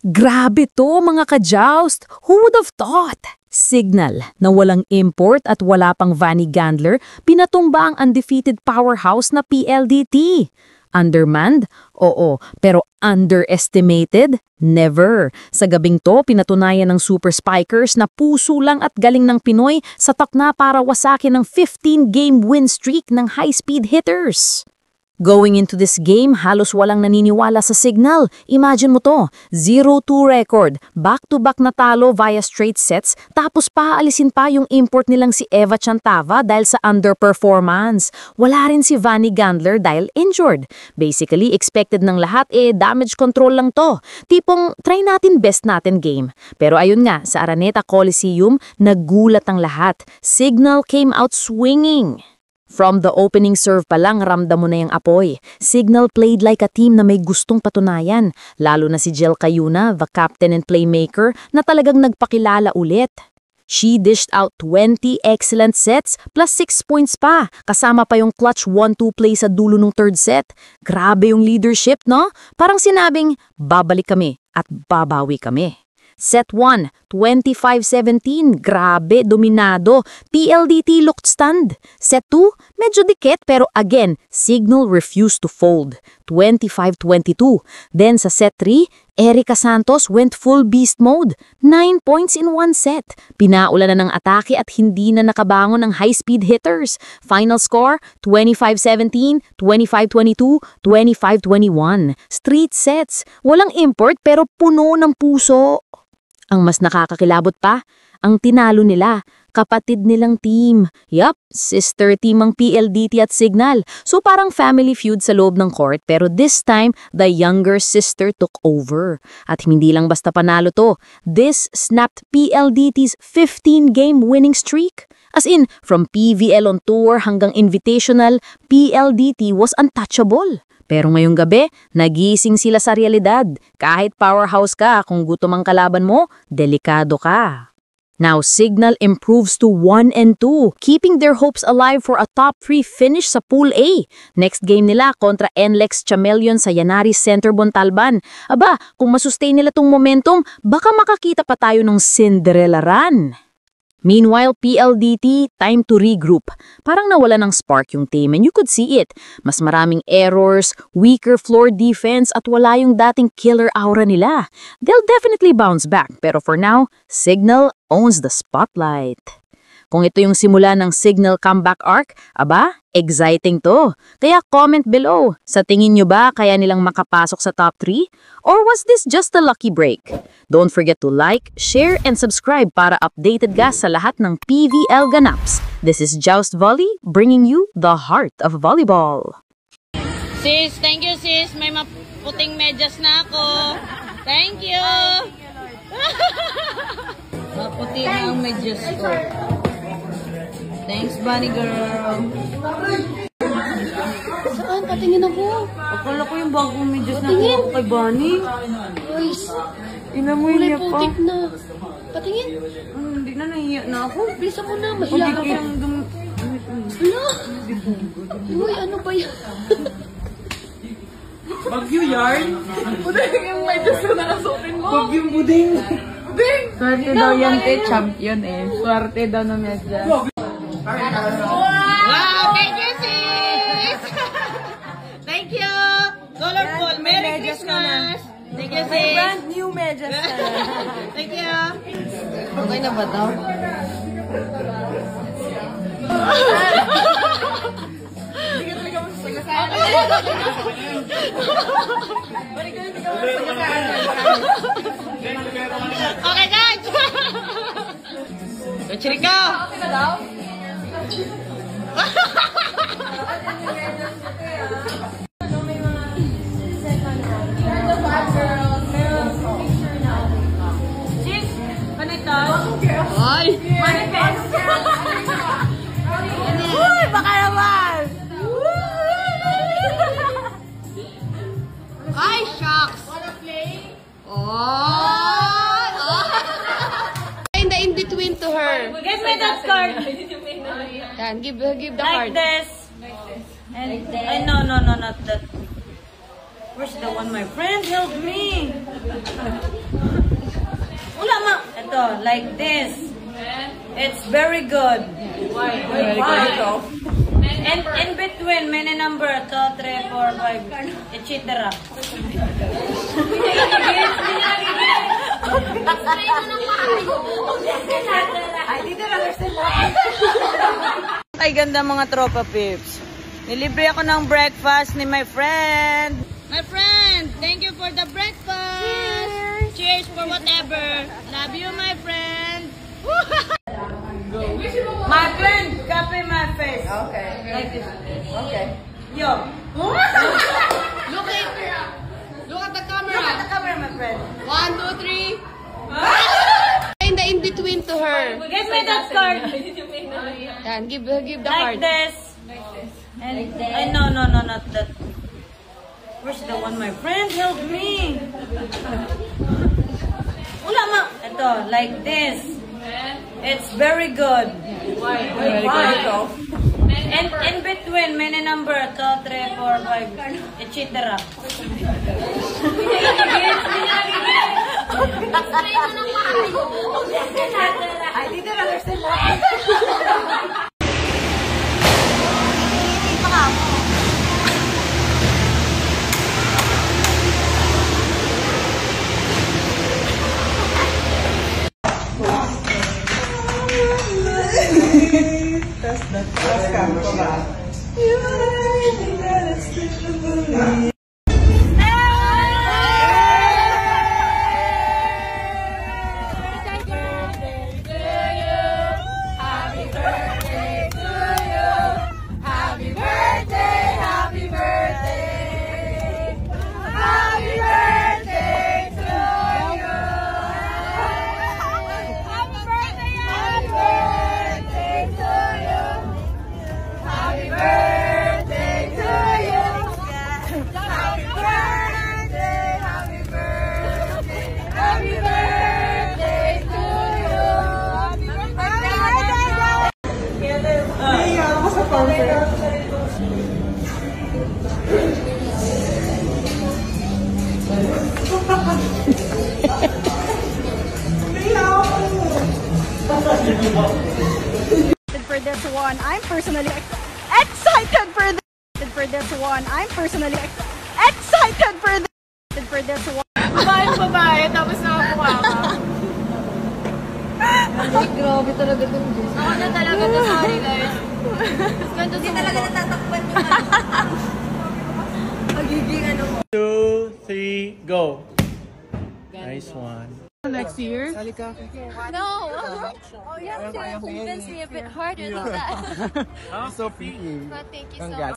Grabe to mga ka-joust! Who would have thought? Signal na walang import at wala pang Vanny Gandler, pinatumba ang undefeated powerhouse na PLDT. Undermanned? Oo. Pero underestimated? Never. Sa gabing to, pinatunayan ng Super Spikers na puso lang at galing ng Pinoy sa takna para wasakin ng 15-game win streak ng high-speed hitters. Going into this game, halos walang naniniwala sa Signal. Imagine mo to, 0-2 record, back-to-back na talo via straight sets, tapos paalisin pa yung import nilang si Eva Chantava dahil sa underperformance. Wala rin si Vanny Gandler dahil injured. Basically, expected ng lahat damage control lang to. Tipong, try natin best natin game. Pero ayun nga, sa Araneta Coliseum, nagulat ang lahat. Signal came out swinging. From the opening serve pa lang, ramdam mo na yung apoy. Signal played like a team na may gustong patunayan, lalo na si Jel Cayuna, the captain and playmaker, na talagang nagpakilala ulit. She dished out 20 excellent sets plus 6 points pa, kasama pa yung clutch 1-2 play sa dulo ng third set. Grabe yung leadership, no? Parang sinabing, babalik kami at babawi kami. Set 1, 25-17, grabe, dominado. PLDT looked stunned. Set 2, medyo dikit pero again, Signal refused to fold. 25-22. Then sa set 3, Erica Santos went full beast mode. 9 points in one set. Pinaula na ng atake at hindi na nakabangon ng high-speed hitters. Final score, 25-17, 25-22, 25-21. Street sets. Walang import pero puno ng puso. Ang mas nakakakilabot pa, ang tinalo nila, kapatid nilang team. Yup, sister team ang PLDT at Signal. So parang family feud sa loob ng court pero this time, the younger sister took over. At hindi lang basta panalo to, this snapped PLDT's 15-game winning streak. As in, from PVL on tour hanggang invitational, PLDT was untouchable. Pero ngayong gabi, nagising sila sa realidad. Kahit powerhouse ka, kung gutom ang kalaban mo, delikado ka. Now, Signal improves to 1-2, keeping their hopes alive for a top 3 finish sa Pool A. Next game nila kontra NLEX Chameleon sa Yanari Center Bontalban. Aba, kung masustain nila tong momentum, baka makakita pa tayo ng Cinderella run. Meanwhile, PLDT, time to regroup. Parang nawala ng spark yung team and you could see it. Mas maraming errors, weaker floor defense at wala yung dating killer aura nila. They'll definitely bounce back pero for now, Signal owns the spotlight. Kung ito yung simula ng Signal comeback arc, aba, exciting to. Kaya comment below, sa tingin nyo ba kaya nilang makapasok sa top 3? Or was this just a lucky break? Don't forget to like, share, and subscribe para updated ka sa lahat ng PVL ganaps. This is Joust Volley, bringing you the heart of volleyball. Sis, thank you sis. May maputing medyas na ako. Thank you. Maputi na ang medyas ko. Thanks, Bunny girl. Saan? Patingin ako. Akala ko yung bagong medyas na ako kay Bunny. Guys, Inamoy kulay niya pa. putik na. Patingin. Hindi na, nahiya na ako. Bilis ako na. Mahiya ako. Hala? Uy, ano ba yan? Bagyo yarn? Buding yung medyas na nakasukin mo. Bagyong buding. Buding! Swerte daw yan, champion eh. Swerte daw na medyas. Wow! Thank you, sis! Thank you! Colorful! Merry Christmas! Thank you, sis! Brand new medyas na. Thank you! Okay na ba daw? Hindi ka talaga masasagasaan. Okay, guys! Chirika! Okay na daw? Sis! Kanita? Ay! Uy, baka naman! Ay, shucks! Oh! Kinda in between to her. Give me that card! Yan, give the card. Like this. And then... no, not that. Where's the one? My friend help me! Ito, like this. It's very good. Why? And in between, many number, 2, 3, 4, 5, etc. Ay, ganda mga tropa pips. Nilibre ako ng breakfast ni my friend. My friend, thank you for the breakfast. Cheers for whatever. Love you, my friend. My friend, copy my face. Okay. Like this. Okay. Yo. Look at the camera. Look at the camera, my friend. 1, 2, 3. In the in-between to her. Give me that card. Yan, give the Like card. this. And I no, not that. Where's the one, my friend? Help me. Wala ma. Ito, like this. It's very good. Why? And in between, many number, 2, 3, 4, 5, etc. I didn't understand what. For this one, I'm personally excited for this one. I'm personally excited for this one. Babae, tapos nakakuha ka. Ay, grabe talaga itong juice. Ako na talaga ito, sorry guys. Ganito din talaga natatakpan yung magiging ano mo. 2, 3, go. Nice one. Next year? No! Oh, you have to convince me a bit harder than that. So pretty. But thank you so much.